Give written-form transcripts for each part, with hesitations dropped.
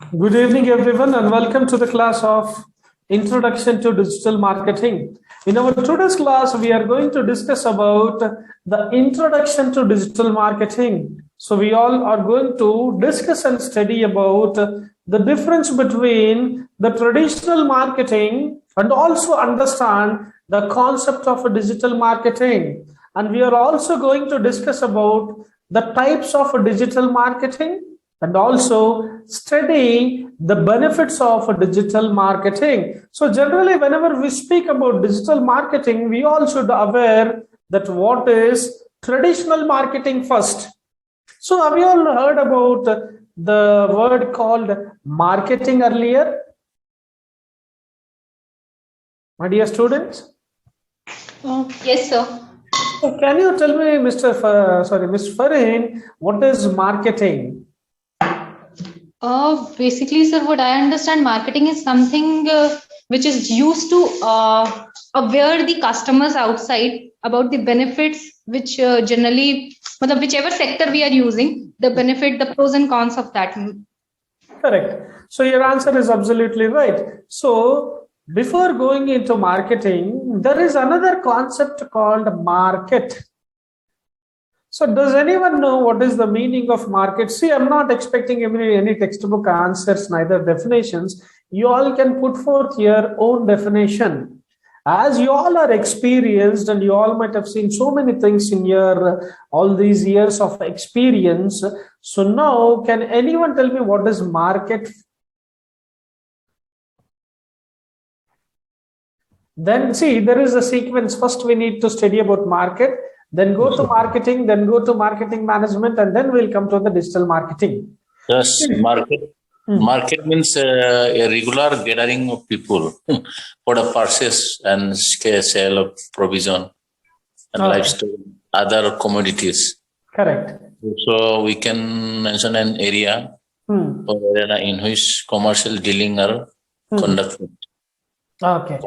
Good evening, everyone, and welcome to the class of Introduction to Digital Marketing. In our today's class, we are going to discuss about the introduction to digital marketing. So we all are going to discuss and study about the difference between the traditional marketing and also understand the concept of digital marketing. And we are also going to discuss about the types of digital marketing and also study the benefits of digital marketing. So generally, whenever we speak about digital marketing, we all should aware that what is traditional marketing first. So have you all heard about the word called marketing earlier? My dear students? Yes, sir. So can you tell me, Ms. Farhin, what is marketing? Basically, sir, what I understand, marketing is something which is used to aware the customers outside about the benefits, which generally, whichever sector we are using, the benefit, the pros and cons of that. Correct. So your answer is absolutely right. So before going into marketing, there is another concept called market. So does anyone know what is the meaning of market? See, I'm not expecting any textbook answers, neither definitions. You all can put forth your own definition. As you all are experienced and you all might have seen so many things in your all these years of experience. So now, can anyone tell me what is market? Then see, there is a sequence. First, we need to study about market, then go to marketing, then go to marketing management, and then we'll come to the digital marketing. Yes, market means a regular gathering of people for the purchase and sale of provision and livestock, other commodities. Correct. So we can mention an area or area in which commercial dealing are conducted. Okay.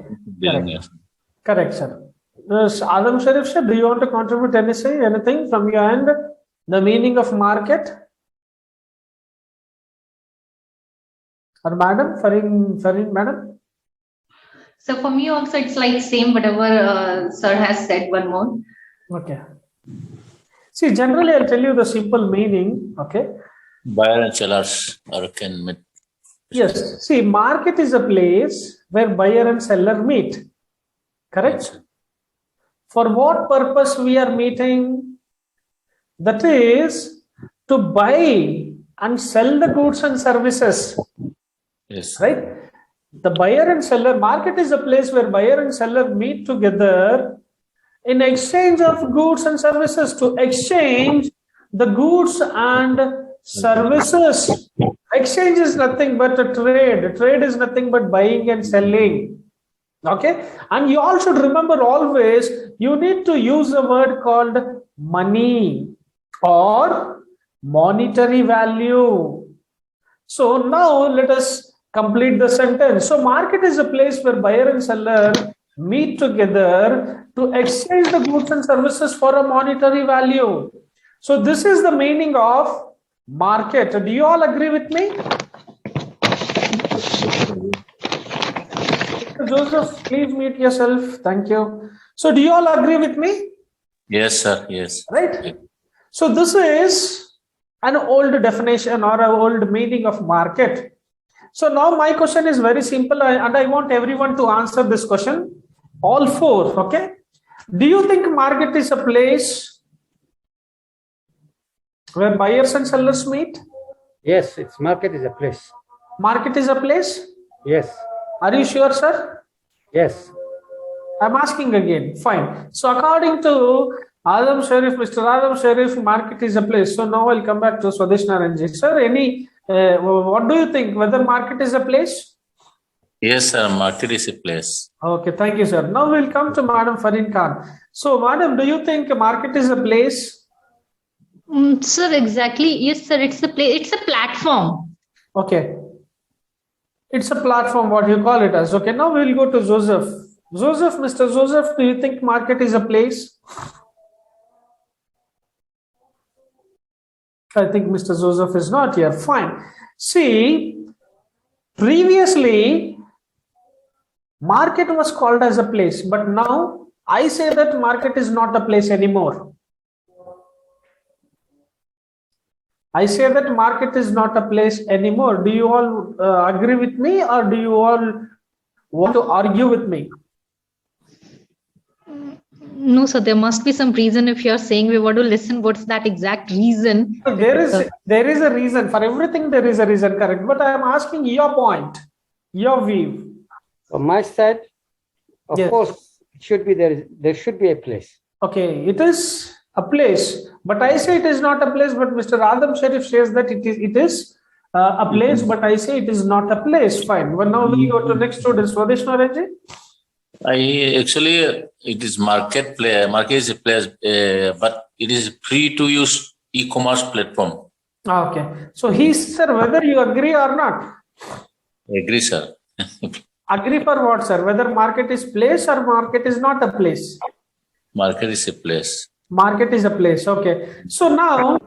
Correct, sir. Adam Sharif, sir, do you want to contribute anything from your end? The meaning of market? Or madam, Farin, madam? So for me also, it's like same whatever sir has said. One more. Okay. See, generally, I'll tell you the simple meaning. Okay. Buyer and sellers can meet. Yes. See, market is a place where buyer and seller meet. Correct? For what purpose we are meeting? That is to buy and sell the goods and services. Yes. Right? The buyer and seller market is a place where buyer and seller meet together in exchange of goods and services, to exchange the goods and services. Exchange is nothing but a trade. Trade is nothing but buying and selling. Okay. And you all should remember always, you need to use a word called money or monetary value. So now let us complete the sentence. So market is a place where buyer and seller meet together to exchange the goods and services for a monetary value. So this is the meaning of market. Do you all agree with me? Joseph, please mute yourself. Thank you. So do you all agree with me? Yes, sir. Yes. Right. So this is an old definition or an old meaning of market. So now my question is very simple, and I want everyone to answer this question. All four, okay? Do you think market is a place where buyers and sellers meet? Yes, market is a place. Market is a place? Yes. Are you sure, sir? Yes. I'm asking again. Fine. So according to Adam Sharif, Mr. Adam Sharif, market is a place. So now I'll come back to Swadesh Naranji. Sir, what do you think? Whether market is a place? Yes, sir. Market is a place. Okay, thank you, sir. Now we'll come to Madam Farin Khan. So, Madam, do you think market is a place? Sir, exactly. Yes, sir. It's a place. It's a platform. Okay. It's a platform, what you call it as. Okay, now we'll go to Joseph. Joseph, Mr. Joseph, do you think market is a place? I think Mr. Joseph is not here. Fine. See, Previously, market was called as a place, but now I say that market is not a place anymore. I say that market is not a place anymore. Do you all agree with me, or do you all want to argue with me? No, so there must be some reason. If you're saying we want to listen, what's that exact reason? There is a reason for everything. There is a reason, correct? But I am asking your point, your view. From my side, of Yes. course, it should be there should be a place. Okay, it is a place, but I say it is not a place. But Mr. Adam Sharif says that it is a place, but I say it is not a place. Fine. Well, now we go to next student, Swadesh Narenji. It is marketplace. Market is a place, but it is free to use e-commerce platform. Okay. So sir, whether you agree or not. Agree, sir. Agree for what, sir? Whether market is place or market is not a place? Market is a place. Market is a place. Okay. So now,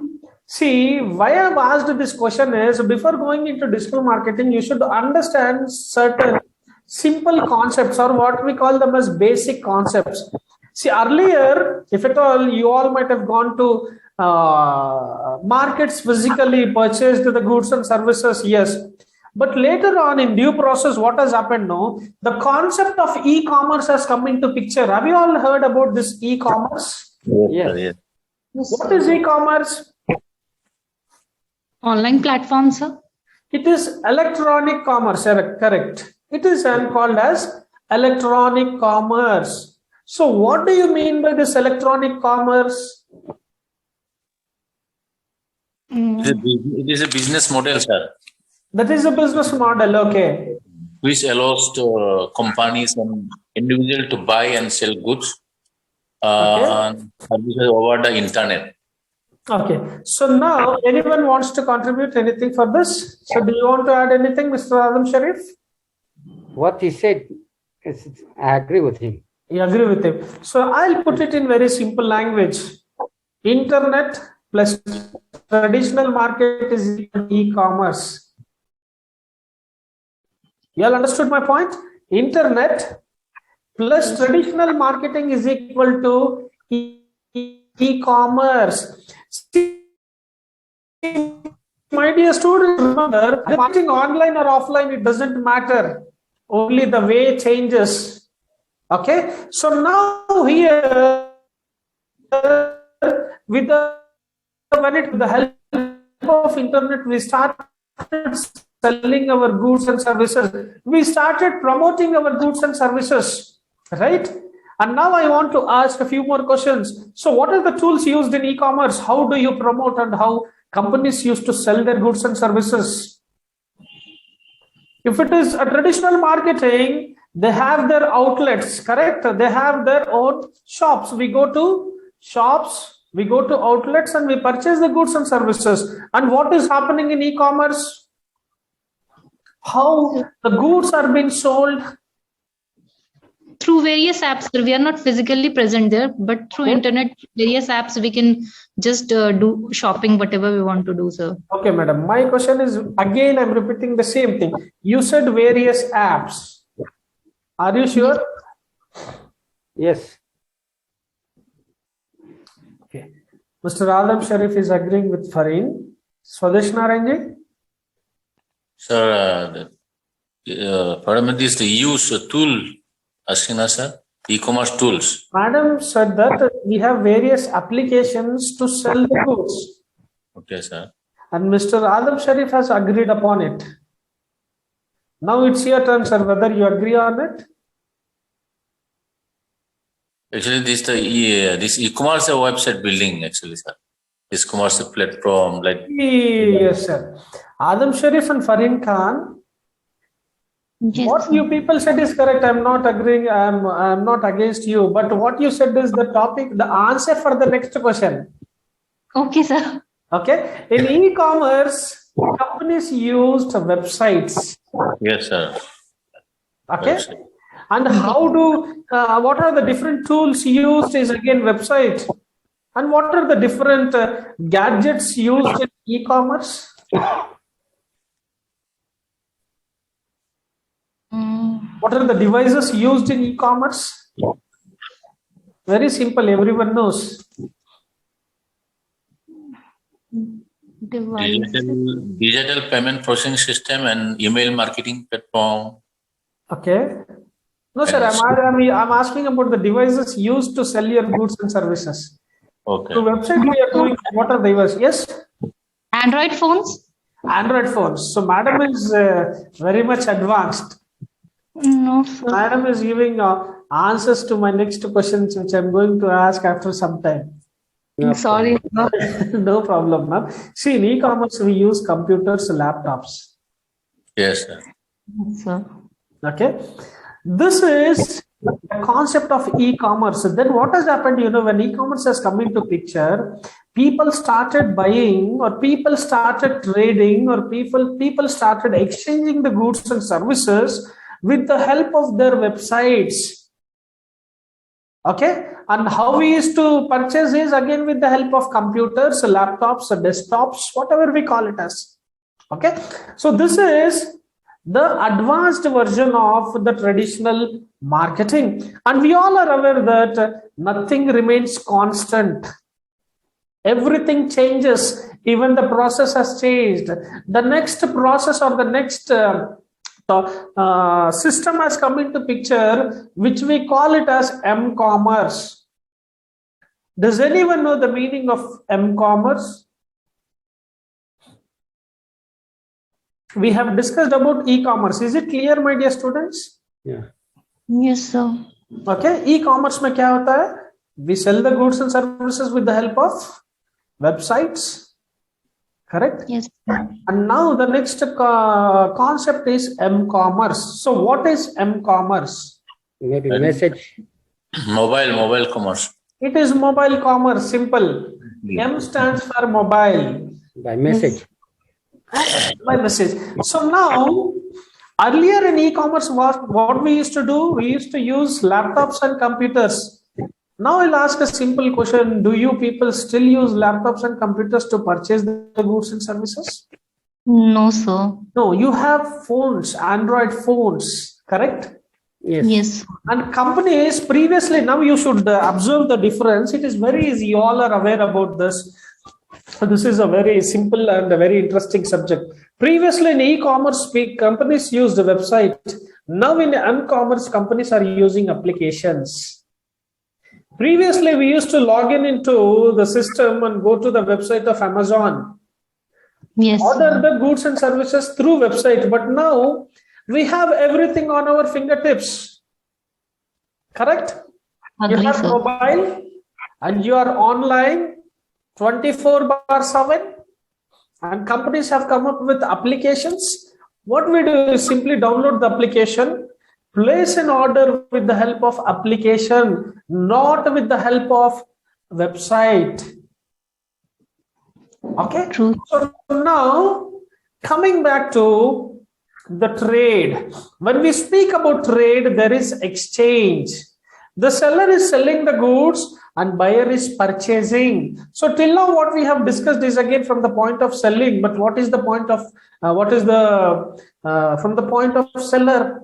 see, why I've asked this question is, before going into digital marketing, you should understand certain simple concepts, or what we call them as basic concepts. See, earlier, if at all, you all might have gone to markets physically, purchased the goods and services, yes. But later on in due process, what has happened now? The concept of e-commerce has come into picture. Have you all heard about this e-commerce? Yes. Yes. What is e-commerce? Online platform, sir? It is electronic commerce, correct. It is called as electronic commerce. So what do you mean by this electronic commerce? It is a business model, sir, That is a business model, okay. which allows to companies and individuals to buy and sell goods and services over the internet. Okay. So now anyone wants to contribute anything for this? So do you want to add anything, Mr. Adam Sharif? What he said, I agree with him. You agree with him. So I'll put it in very simple language. Internet plus traditional market is e-commerce. You all understood my point? Internet plus traditional marketing is equal to e-commerce. My dear students, remember, marketing online or offline, it doesn't matter. Only the way changes. Okay. So now here, with the help of internet, we started selling our goods and services. We started promoting our goods and services, right? And now I want to ask a few more questions. So what are the tools used in e-commerce? How do you promote, and how companies used to sell their goods and services? If it is a traditional marketing, they have their outlets, correct? They have their own shops. We go to shops, we go to outlets, and we purchase the goods and services. And what is happening in e-commerce? How the goods are being sold? Through various apps, sir. We are not physically present there, but through internet, various apps, we can just do shopping, whatever we want to do, sir. Okay, madam. My question is, again, I'm repeating the same thing. You said various apps. Are you sure? Yes. Okay. Mr. Adam Sharif is agreeing with Fareen. Swadesh Narenji? Sir, Paramedics, they use a tool, asking us, sir, e-commerce tools. Madam said that we have various applications to sell the goods. Okay, sir. And Mr. Adam Sharif has agreed upon it. Now it's your turn, sir, whether you agree on it. Actually, this e-commerce website building, actually, sir. This commerce platform, like. Yes, sir. Adam Sharif and Fareen Khan, Yes, what sir. you people said is correct. I'm not agreeing. I'm not against you. But what you said is the topic, the answer for the next question. Okay, sir. Okay. In e-commerce, companies used websites. Yes, sir. Okay. Website. And what are the different tools used is again website. And what are the different gadgets used in e-commerce? What are the devices used in e-commerce? Very simple, everyone knows. Digital payment processing system and email marketing platform. Okay. No, sir, I'm asking about the devices used to sell your goods and services. Okay. So website we are doing, what are devices? Yes? Android phones? Android phones. So madam is very much advanced. No, sir. Madam is giving answers to my next questions, which I'm going to ask after some time. No Sorry. No problem, ma'am. See, in e-commerce, we use computers, laptops. Yes, sir. Sir. Okay. This is the concept of e-commerce. Then what has happened, when e-commerce has come into picture, people started buying or people started trading or people started exchanging the goods and services with the help of their websites. Okay, and how we used to purchase is again with the help of computers, laptops, desktops, whatever we call it as. Okay, so this is the advanced version of the traditional marketing, and we all are aware that nothing remains constant. Everything changes, even the process has changed. The next process or the next system has come into picture, which we call it as m-commerce. Does anyone know the meaning of m-commerce? We have discussed about e-commerce. Is it clear, my dear students? Yeah. Yes, sir. Okay, e-commerce में क्या होता है? We sell the goods and services with the help of websites. Correct? Yes. And now the next concept is m-commerce. So what is m-commerce? Maybe message. Mobile commerce. It is mobile commerce, simple. M stands for mobile. By message. By message. So now, earlier in e-commerce, what we used to do, we used to use laptops and computers. Now I'll ask a simple question. Do you people still use laptops and computers to purchase the goods and services? No, sir. No, you have phones, Android phones, correct? Yes. Yes. And companies previously, now you should observe the difference. It is very easy. You all are aware about this. So this is a very simple and a very interesting subject. Previously in e-commerce, companies used a website. Now in m-commerce, companies are using applications. Previously, we used to log into the system and go to the website of Amazon. Yes. Order the goods and services through website. But now we have everything on our fingertips. Correct? Agree, You have sir. mobile and you are online 24/7, and companies have come up with applications. What we do is simply download the application, place an order with the help of application, not with the help of website. Okay. True. So now coming back to the trade. When we speak about trade, there is exchange. The seller is selling the goods and buyer is purchasing. So till now what we have discussed is again from the point of selling, but what is the point of from the point of seller?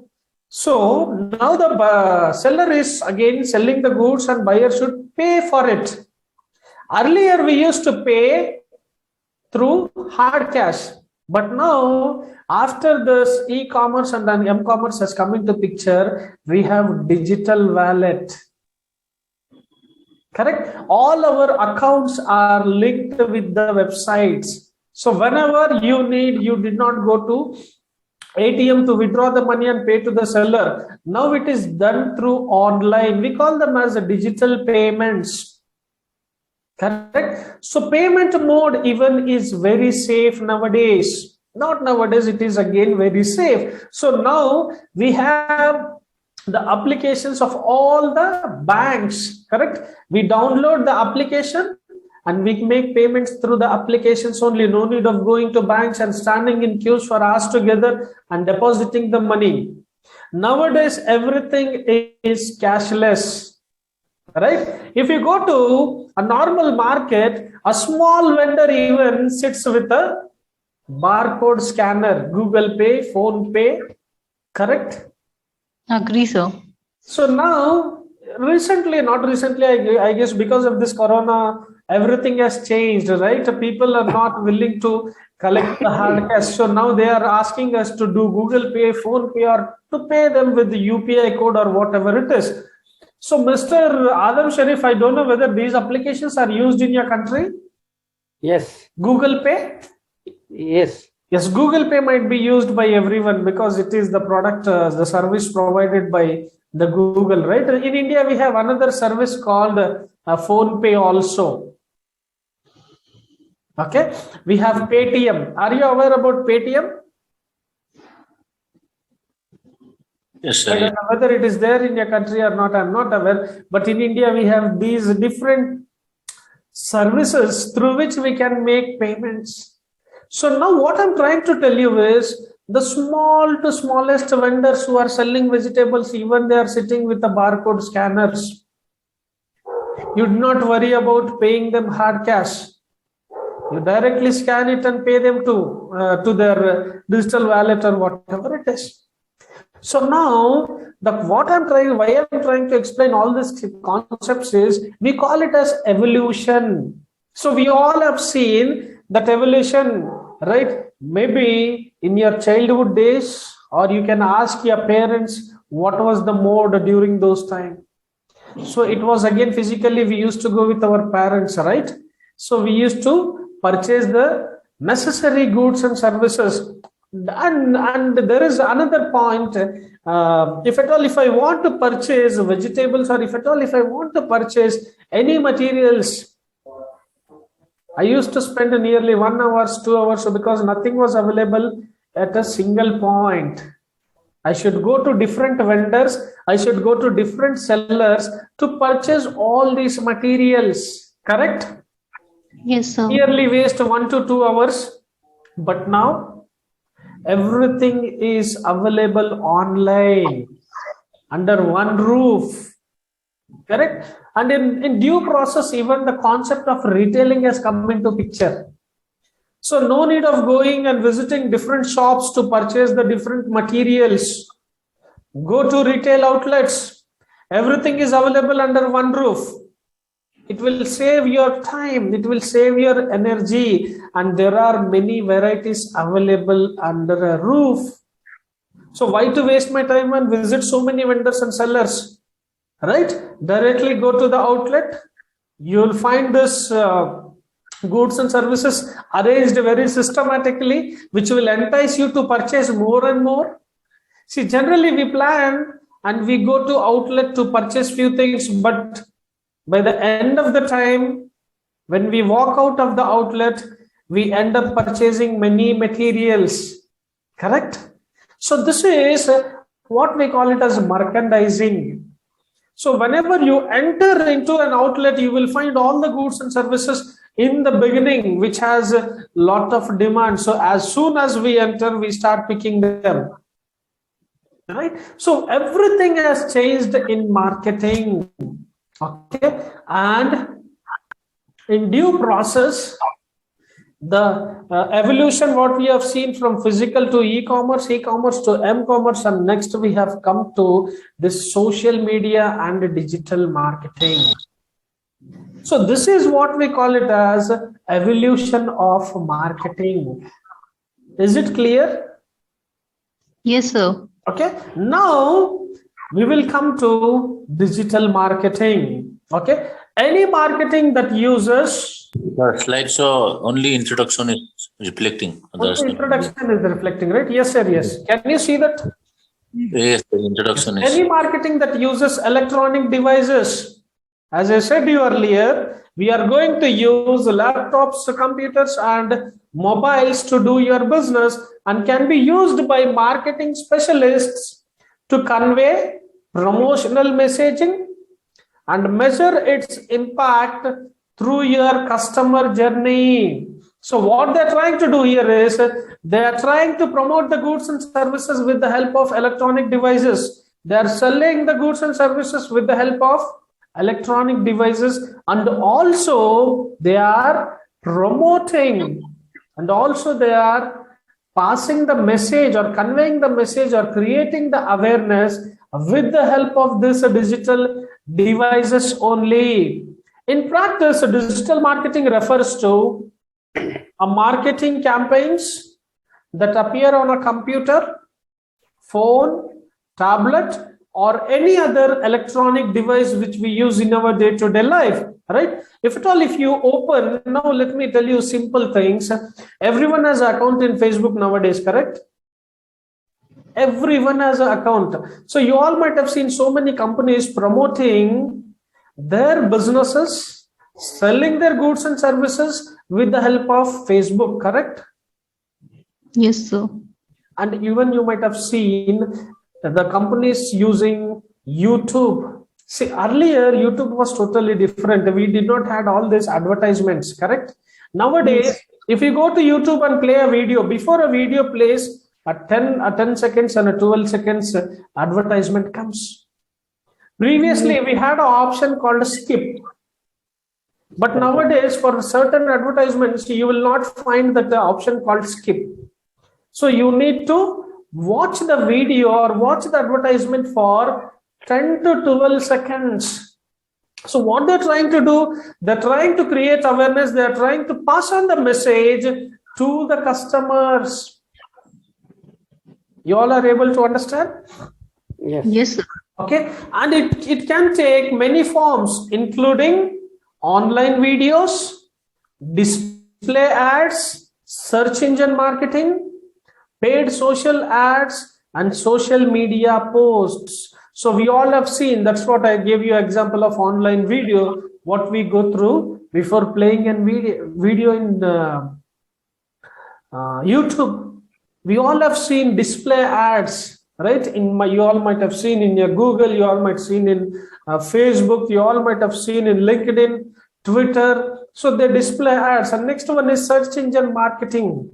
So now the seller is again selling the goods and buyer should pay for it. Earlier we used to pay through hard cash, but now after this e-commerce and then m-commerce has come into picture, we have digital wallet. Correct? All our accounts are linked with the websites. So whenever you need, you did not go to ATM to withdraw the money and pay to the seller. Now it is done through online. We call them as digital payments. Correct? So payment mode even is very safe nowadays. Not nowadays, it is again very safe. So now we have the applications of all the banks. Correct? We download the application and we make payments through the applications only. No need of going to banks and standing in queues for hours together and depositing the money. Nowadays, everything is cashless. Right? If you go to a normal market, a small vendor even sits with a barcode scanner, Google Pay, Phone Pay. Correct? Agree, sir. So now, recently, not recently, I guess because of this corona, everything has changed, right? People are not willing to collect the hard cash. So now they are asking us to do Google Pay, Phone Pay, or to pay them with the UPI code or whatever it is. So, Mr. Adam Sharif, I don't know whether these applications are used in your country. Yes. Google Pay? Yes. Yes, Google Pay might be used by everyone because it is the product, the service provided by the Google, right? In India, we have another service called Phone Pay also. Okay, we have Paytm. Are you aware about Paytm? Yes, I sir. don't know whether it is there in your country or not, I'm not aware. But in India, we have these different services through which we can make payments. So now what I'm trying to tell you is the small to smallest vendors who are selling vegetables, even they are sitting with the barcode scanners. You do not worry about paying them hard cash. You directly scan it and pay them to their digital wallet or whatever it is. So now, why I'm trying to explain all these concepts is we call it as evolution. So we all have seen that evolution, right? Maybe in your childhood days, or you can ask your parents what was the mode during those times. So it was again physically we used to go with our parents, right? So we used to purchase the necessary goods and services. And there is another point. If I want to purchase vegetables, or if I want to purchase any materials, I used to spend nearly 1 hour, 2 hours because nothing was available at a single point. I should go to different vendors. I should go to different sellers to purchase all these materials. Correct? Yes, sir. Nearly waste 1 to 2 hours. But now everything is available online under one roof. Correct? And in due process, even the concept of retailing has come into picture. So no need of going and visiting different shops to purchase the different materials. Go to retail outlets. Everything is available under one roof. It will save your time. It will save your energy. And there are many varieties available under a roof. So why to waste my time and visit so many vendors and sellers? Right? Directly go to the outlet. You will find this goods and services arranged very systematically, which will entice you to purchase more and more. See, generally we plan and we go to outlet to purchase few things, but by the end of the time, when we walk out of the outlet, we end up purchasing many materials. Correct? So this is what we call it as merchandising. So whenever you enter into an outlet, you will find all the goods and services in the beginning, which has a lot of demand. So as soon as we enter, we start picking them. Right? So everything has changed in marketing. Okay. And in due process, the evolution, what we have seen from physical to e-commerce, e-commerce to m-commerce, and next we have come to this social media and digital marketing. So this is what we call it as evolution of marketing. Is it clear? Yes, sir. Okay. Now we will come to digital marketing. Okay. Any marketing that uses Slideshow only introduction is reflecting. introduction is reflecting, right? Yes, sir. Yes. Can you see that? Yes, the introduction is. Any marketing that uses electronic devices, as I said you earlier, we are going to use laptops, computers, and mobiles to do your business, and can be used by marketing specialists to convey promotional messaging and measure its impact through your customer journey. So what they're trying to do here is they are trying to promote the goods and services with the help of electronic devices. They are selling the goods and services with the help of electronic devices, and also they are promoting, and also they are passing the message or conveying the message or creating the awareness with the help of this digital devices only. In practice, digital marketing refers to a marketing campaigns that appear on a computer, phone, tablet, or any other electronic device which we use in our day-to-day life, right? If you open, now let me tell you simple things. Everyone has an account in Facebook nowadays, correct? Everyone has an account. So you all might have seen so many companies promoting their businesses, selling their goods and services with the help of Facebook, correct? Yes, sir. And even you might have seen the companies using YouTube. See, earlier YouTube was totally different. We did not have all these advertisements, correct? Nowadays, yes, if you go to YouTube and play a video, before a video plays, a 10 seconds and a 12 seconds advertisement comes. Previously, we had an option called skip. But nowadays, for certain advertisements, you will not find that the option called skip. So you need to watch the video or watch the advertisement for 10 to 12 seconds. So what they're trying to do, they're trying to create awareness. They're trying to pass on the message to the customers. You all are able to understand? Yes. Yes, sir. Okay. And it can take many forms, including online videos, display ads, search engine marketing, paid social ads, and social media posts. So we all have seen, that's what I gave you example of online video, what we go through before playing a video in YouTube. We all have seen display ads, right? You all might have seen in your Google, you all might have seen in Facebook, you all might have seen in LinkedIn, Twitter. So they display ads. And next one is search engine marketing.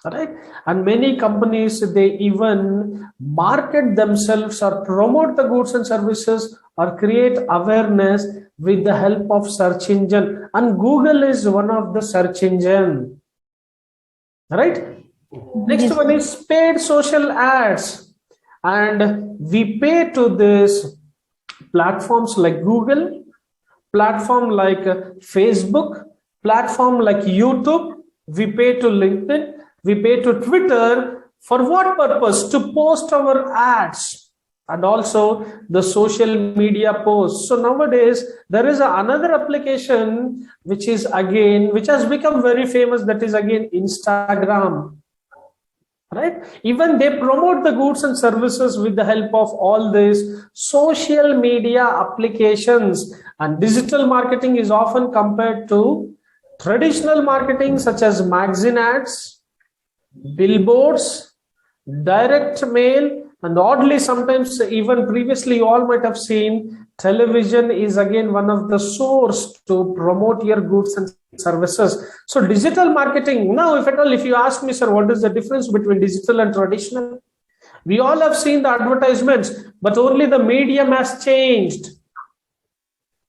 Right? And many companies, they even market themselves or promote the goods and services or create awareness with the help of search engine. And Google is one of the search engine. Right? Next one is paid social ads. And we pay to this platforms like Google, platform like Facebook, platform like YouTube. We pay to LinkedIn. We pay to Twitter. For what purpose? To post our ads and also the social media posts. So nowadays there is another application which has become very famous, that is again Instagram. Right? Even they promote the goods and services with the help of all these social media applications. And digital marketing is often compared to traditional marketing such as magazine ads, billboards, direct mail, and oddly sometimes even previously you all might have seen television is again one of the source to promote your goods and services. So digital marketing, now if you ask me, sir, what is the difference between digital and traditional? We all have seen the advertisements, but only the medium has changed.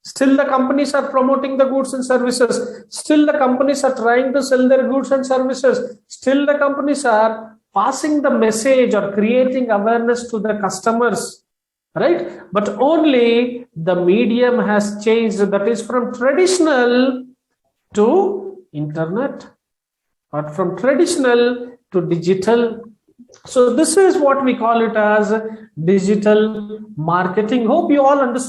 Still the companies are promoting the goods and services. Still the companies are trying to sell their goods and services. Still the companies are passing the message or creating awareness to the customers, right? But only the medium has changed. That is from traditional to internet, or from traditional to digital. So this is what we call it as digital marketing. Hope you all understood